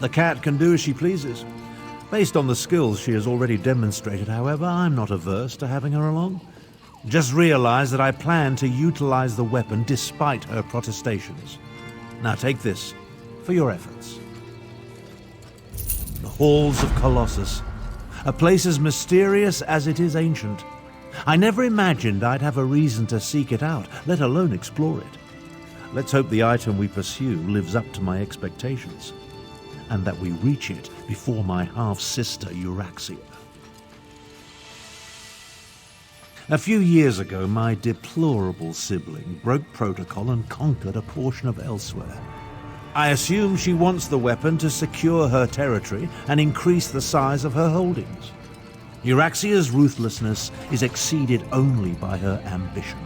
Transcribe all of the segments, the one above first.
The cat can do as she pleases. Based on the skills she has already demonstrated, however, I'm not averse to having her along. Just realize that I plan to utilize the weapon despite her protestations. Now take this for your efforts. The halls of Colossus, a place as mysterious as it is ancient. I never imagined I'd have a reason to seek it out, let alone explore it. Let's hope the item we pursue lives up to my expectations, and that we reach it before my half-sister Euryxia. A few years ago, my deplorable sibling broke protocol and conquered a portion of Elsweyr. I assume she wants the weapon to secure her territory and increase the size of her holdings. Euryxia's ruthlessness is exceeded only by her ambition.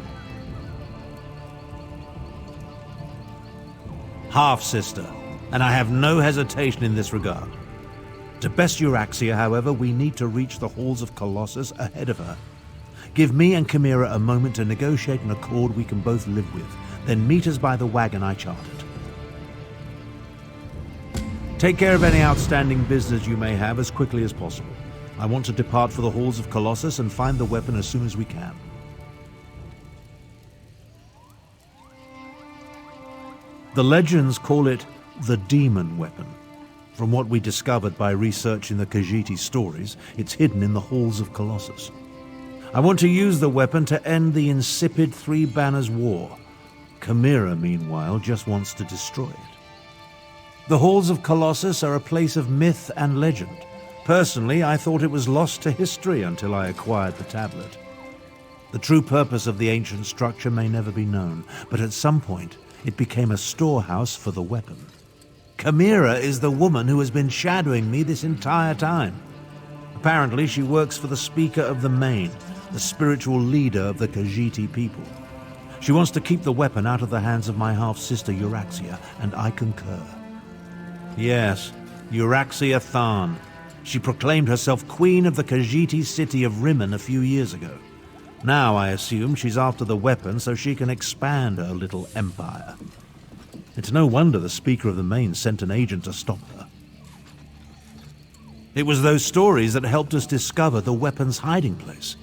Half-sister, and I have no hesitation in this regard. To best Euryxia, however, we need to reach the halls of Colossus ahead of her. Give me and Chimera a moment to negotiate an accord we can both live with, then meet us by the wagon I chartered. Take care of any outstanding business you may have as quickly as possible. I want to depart for the halls of Colossus and find the weapon as soon as we can. The legends call it the demon weapon. From what we discovered by researching the Khajiit stories, it's hidden in the halls of Colossus. I want to use the weapon to end the insipid Three Banners War. Chimera, meanwhile, just wants to destroy it. The halls of Colossus are a place of myth and legend. Personally, I thought it was lost to history until I acquired the tablet. The true purpose of the ancient structure may never be known, but at some point, it became a storehouse for the weapon. Chimera is the woman who has been shadowing me this entire time. Apparently, she works for the Speaker of the Main, the spiritual leader of the Khajiit people. She wants to keep the weapon out of the hands of my half-sister Euryxia, and I concur. Yes, Euryxia Tharn. She proclaimed herself queen of the Khajiit city of Rimmon a few years ago. Now I assume she's after the weapon so she can expand her little empire. It's no wonder the Speaker of the Main sent an agent to stop her. It was those stories that helped us discover the weapon's hiding place.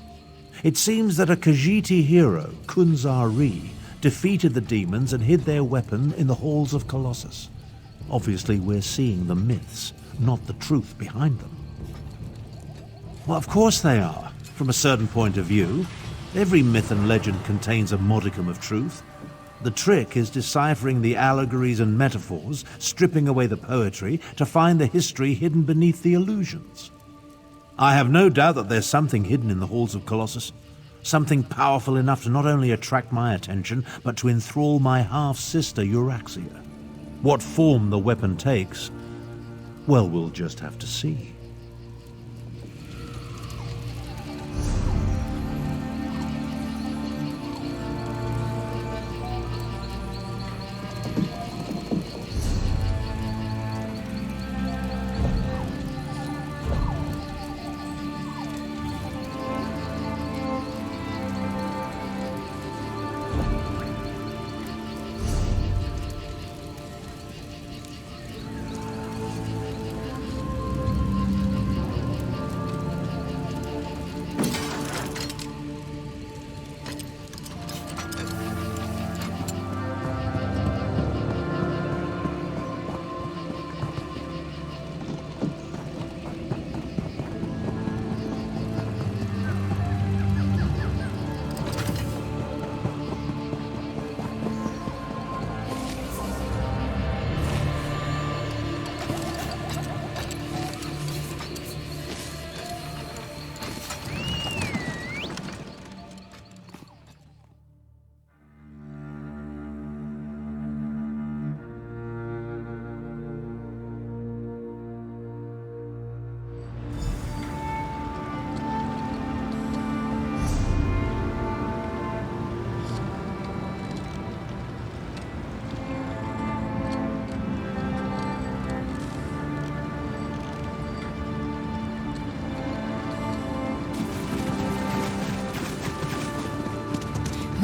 It seems that a Khajiit hero, Kunzari, defeated the demons and hid their weapon in the halls of Colossus. Obviously, we're seeing the myths, not the truth behind them. Well, of course they are, from a certain point of view. Every myth and legend contains a modicum of truth. The trick is deciphering the allegories and metaphors, stripping away the poetry, to find the history hidden beneath the illusions. I have no doubt that there's something hidden in the halls of Colossus, something powerful enough to not only attract my attention, but to enthrall my half-sister Euryxia. What form the weapon takes, well, we'll just have to see.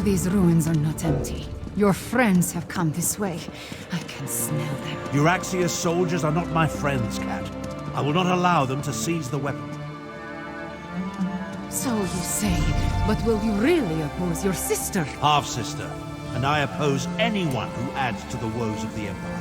These ruins are not empty. Your friends have come this way. I can smell them. Euraxia's soldiers are not my friends, Cat. I will not allow them to seize the weapon. So you say, but will you really oppose your sister? Half-sister, and I oppose anyone who adds to the woes of the Empire.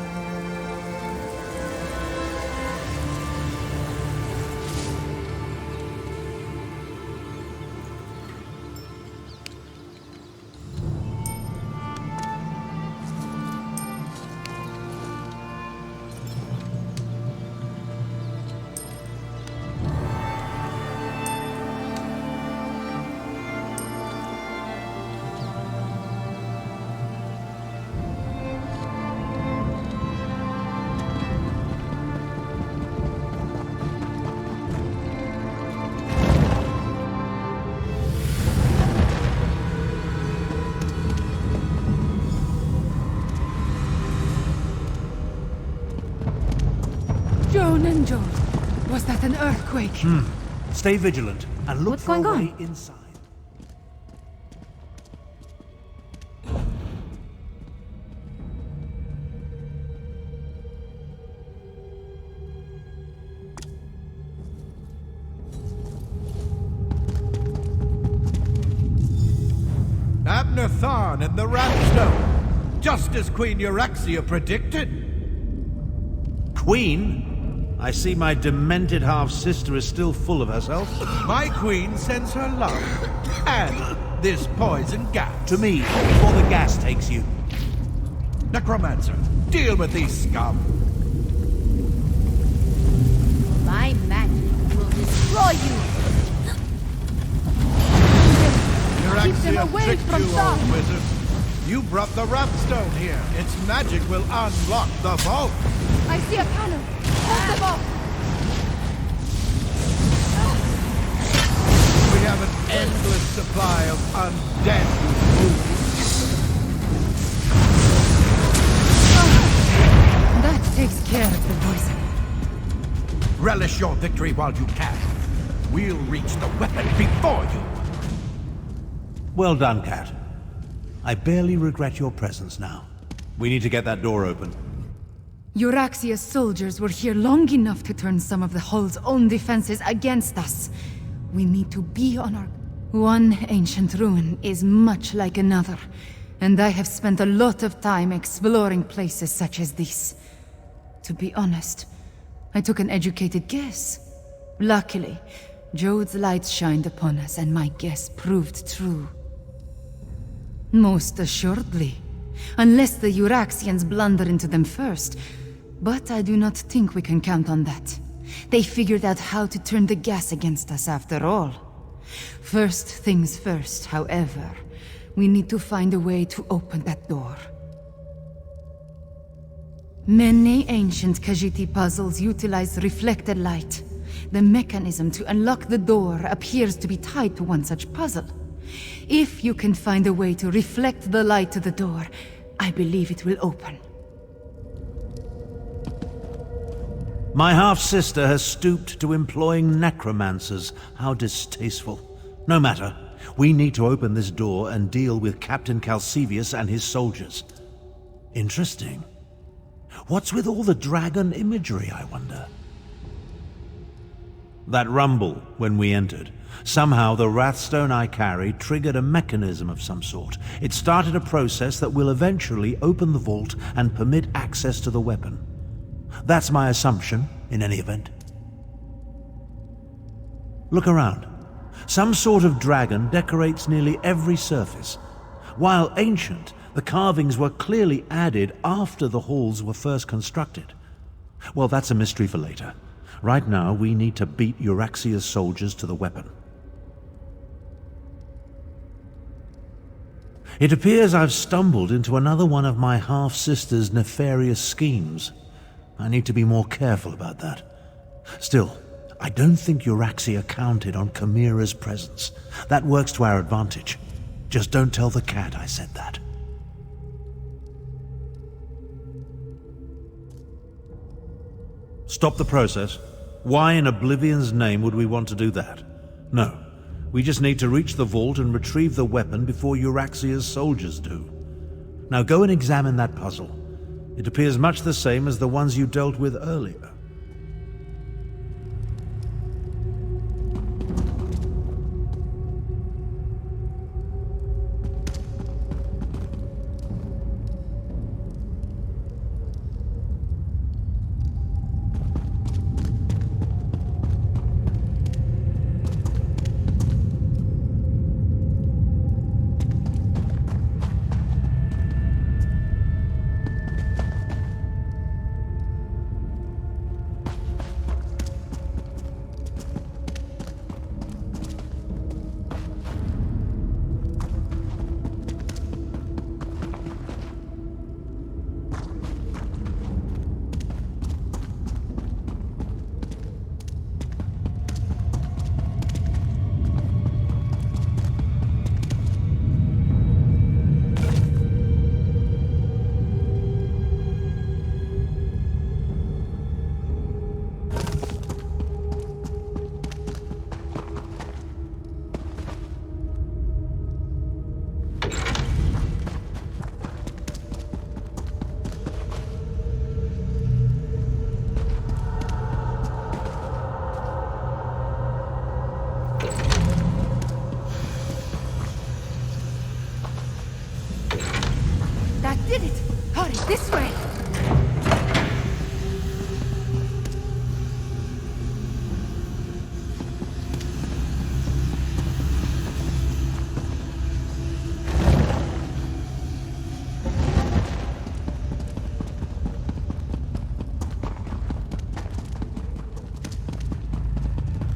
Was that an earthquake? Stay vigilant and look What's for going a way on? inside. Abner Tharn and the Rapstone, just as Queen Euraxia predicted. Queen? I see my demented half-sister is still full of herself. My queen sends her love, and this poison gas. To me, before the gas takes you. Necromancer, deal with these scum. My magic will destroy you. Keep them Euraxia away tricked from you, Tharn. old wizard. You brought the Rapstone here. Its magic will unlock the vault. I see a panel. Hold them off. We have an endless supply of undead fools. That takes care of the poison. Relish your victory while you can. We'll reach the weapon before you. Well done, Cat. I barely regret your presence now. We need to get that door open. Euraxia's soldiers were here long enough to turn some of the hull's own defenses against us. We need to be on our... One ancient ruin is much like another, and I have spent a lot of time exploring places such as this. To be honest, I took an educated guess. Luckily, Jode's light shined upon us, and my guess proved true. Most assuredly. Unless the Euraxians blunder into them first. But I do not think we can count on that. They figured out how to turn the gas against us after all. First things first, however. We need to find a way to open that door. Many ancient Khajiit puzzles utilize reflected light. The mechanism to unlock the door appears to be tied to one such puzzle. If you can find a way to reflect the light to the door, I believe it will open. My half-sister has stooped to employing necromancers. How distasteful. No matter. We need to open this door and deal with Captain Calcivius and his soldiers. Interesting. What's with all the dragon imagery, I wonder? That rumble when we entered. Somehow the Wrathstone I carried triggered a mechanism of some sort. It started a process that will eventually open the vault and permit access to the weapon. That's my assumption, in any event. Look around. Some sort of dragon decorates nearly every surface. While ancient, the carvings were clearly added after the halls were first constructed. Well, that's a mystery for later. Right now, we need to beat Euraxia's soldiers to the weapon. It appears I've stumbled into another one of my half-sister's nefarious schemes. I need to be more careful about that. Still, I don't think Euraxia counted on Chimera's presence. That works to our advantage. Just don't tell the cat I said that. Stop the process. Why in Oblivion's name would we want to do that? No. We just need to reach the vault and retrieve the weapon before Euraxia's soldiers do. Now go and examine that puzzle. It appears much the same as the ones you dealt with earlier. Did it! Hurry, this way!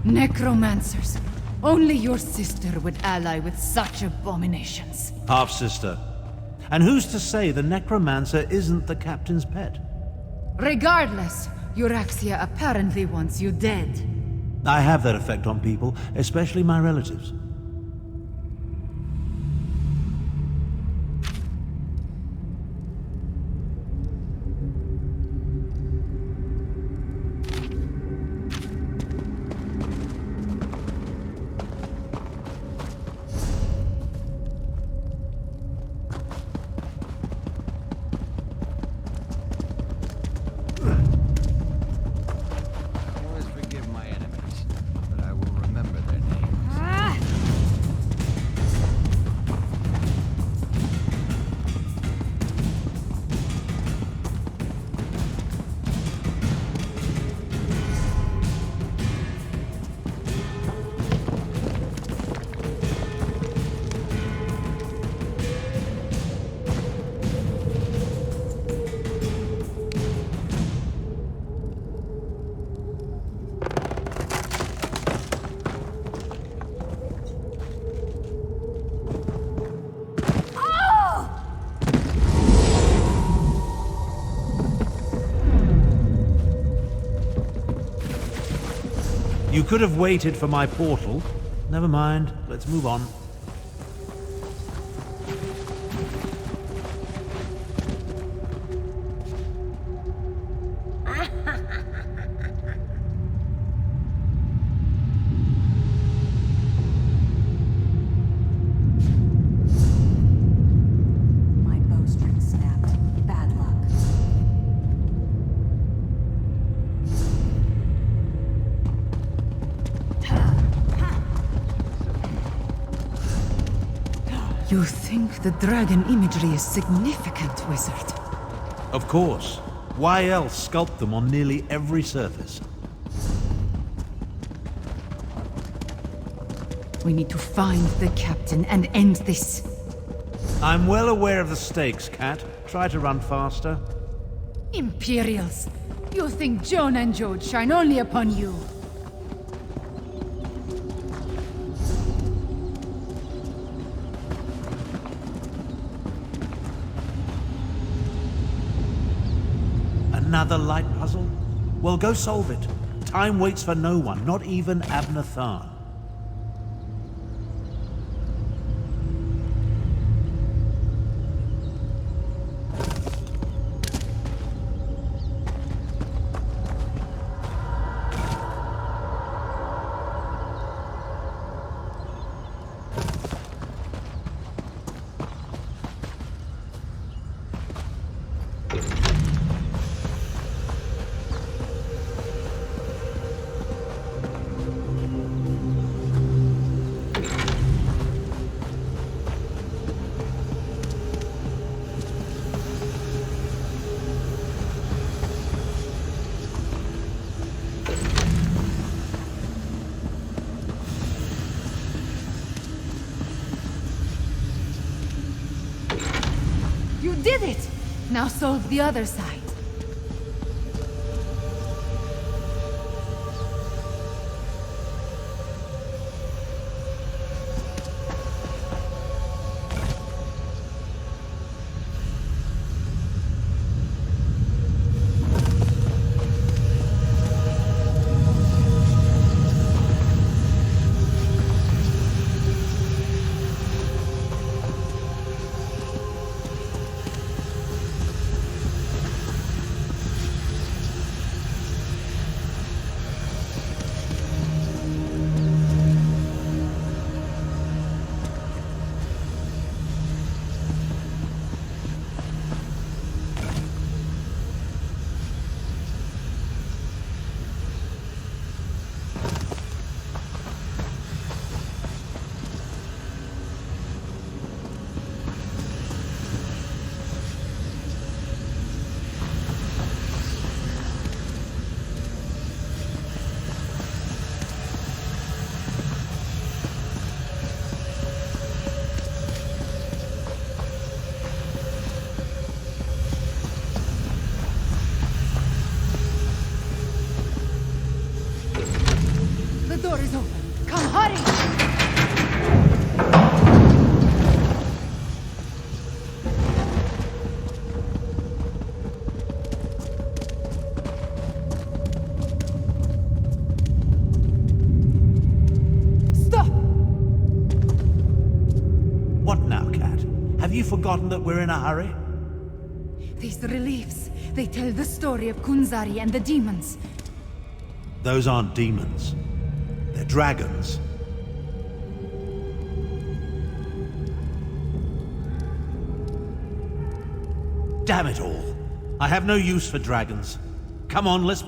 Necromancers. Only your sister would ally with such abominations. Half-sister. And who's to say the necromancer isn't the captain's pet? Regardless, Euraxia apparently wants you dead. I have that effect on people, especially my relatives. You could have waited for my portal. Never mind, let's move on. My bowstring snapped. Bad luck. You think the dragon imagery is significant, wizard? Of course. Why else sculpt them on nearly every surface? We need to find the captain and end this. I'm well aware of the stakes, Cat. Try to run faster. Imperials! You think Joan and Jode shine only upon you? Another light puzzle? Well, go solve it. Time waits for no one, not even Abner Tharn. did it! Now solve the other side. The door is open. Come, hurry! Stop! What now, Cat? Have you forgotten that we're in a hurry? These reliefs, they tell the story of Kunzari and the demons. Those aren't demons. They're dragons. Damn it all. I have no use for dragons. Come on, let's...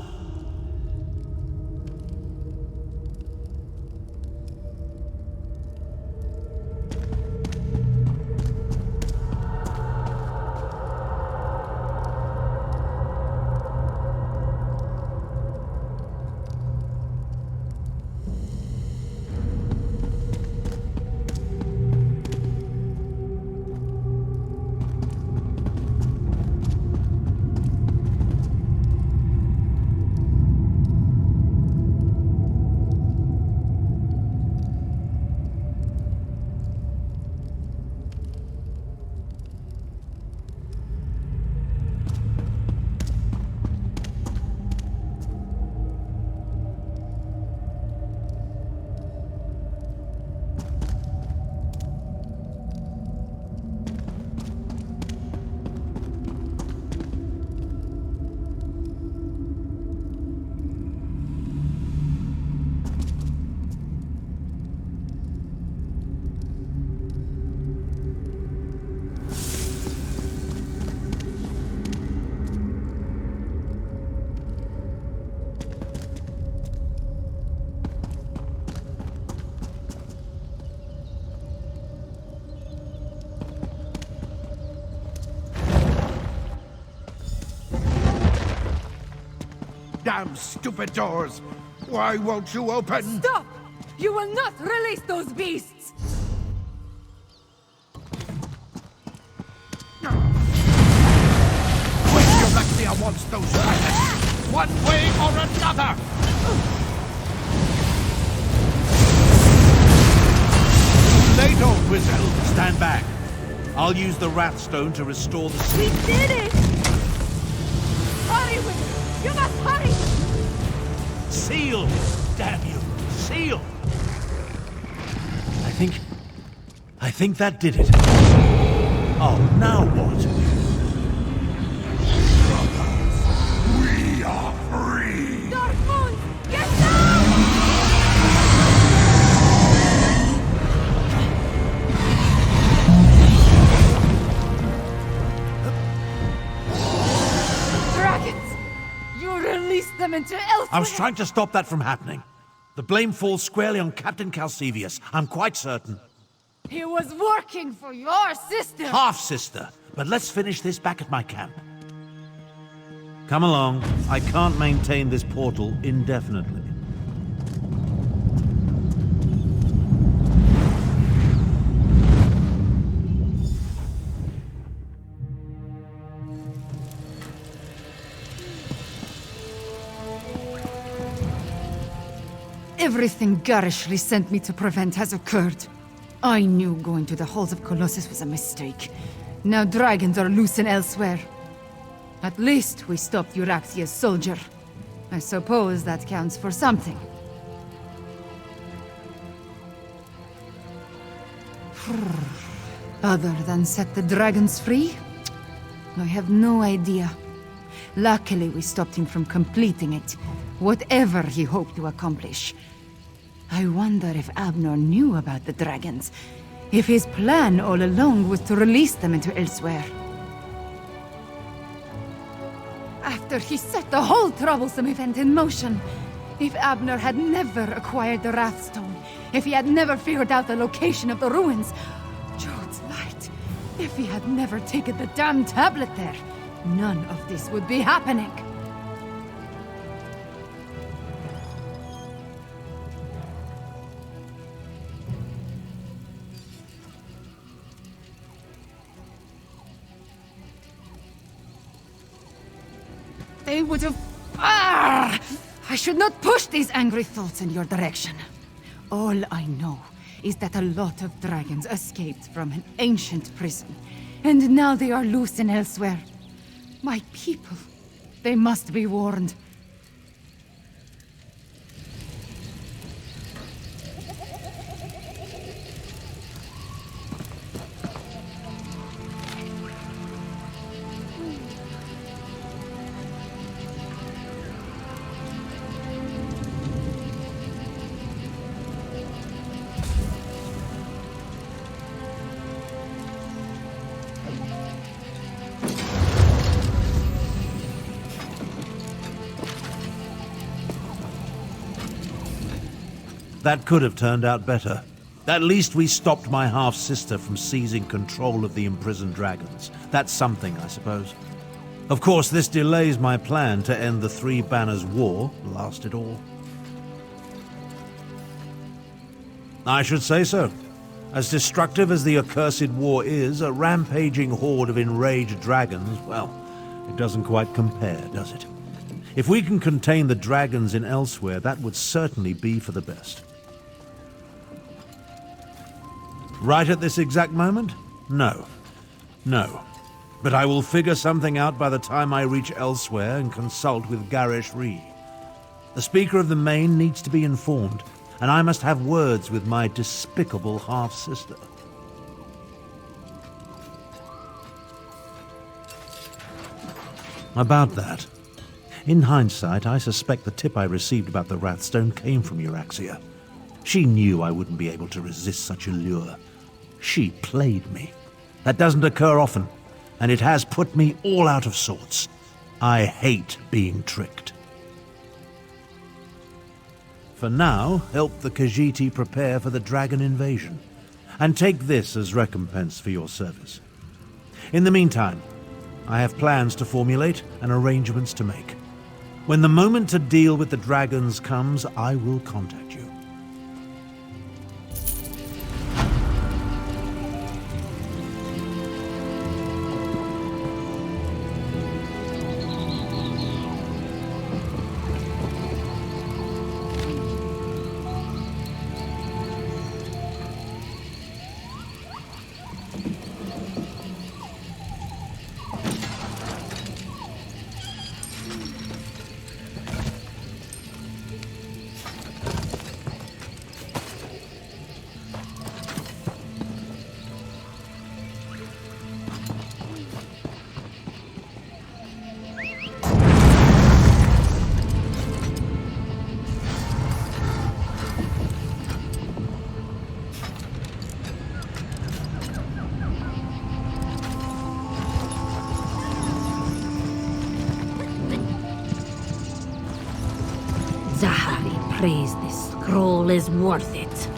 Damn stupid doors! Why won't you open? Stop! You will not release those beasts! Quick, Eurexia wants those dragons! One way or another! Late, old wizard! Stand back. I'll use the Wrathstone to restore the... We did it! Hurry, Wizard! You must hurry! Seal! Damn you! Seal! I think that did it. Oh, now what? We are free! Dark Moon! Get down! Dragons! You released them into Elsweyr! I was trying to stop that from happening. The blame falls squarely on Captain Calcevius, I'm quite certain. He was working for your sister! Half-sister. But let's finish this back at my camp. Come along. I can't maintain this portal indefinitely. Everything garishly sent me to prevent has occurred. I knew going to the halls of Colossus was a mistake. Now dragons are loose in Elsweyr. At least we stopped Euraxia's soldier. I suppose that counts for something. Other than set the dragons free? I have no idea. Luckily, we stopped him from completing it, whatever he hoped to accomplish. I wonder if Abner knew about the dragons, if his plan all along was to release them into Elsweyr. After he set the whole troublesome event in motion, if Abner had never acquired the Wrathstone, if he had never figured out the location of the ruins, Jode's light, if he had never taken the damn tablet there, none of this would be happening. They would have... I should not push these angry thoughts in your direction. All I know is that a lot of dragons escaped from an ancient prison, and now they are loose in Elsweyr. My people, they must be warned. That could have turned out better. At least we stopped my half-sister from seizing control of the imprisoned dragons. That's something, I suppose. Of course, this delays my plan to end the Three Banners War, last it all. I should say so. As destructive as the accursed war is, a rampaging horde of enraged dragons, well, it doesn't quite compare, does it? If we can contain the dragons in Elsweyr, that would certainly be for the best. Right at this exact moment? No. No. But I will figure something out by the time I reach Elsweyr and consult with Garish Ree. The Speaker of the Main needs to be informed, and I must have words with my despicable half-sister. About that. In hindsight, I suspect the tip I received about the Wrathstone came from Euraxia. She knew I wouldn't be able to resist such a lure. She played me. That doesn't occur often, and it has put me all out of sorts. I hate being tricked. For now, help the Khajiit prepare for the dragon invasion, and take this as recompense for your service. In the meantime, I have plans to formulate and arrangements to make. When the moment to deal with the dragons comes, I will contact you. Zahari prays this scroll is worth it.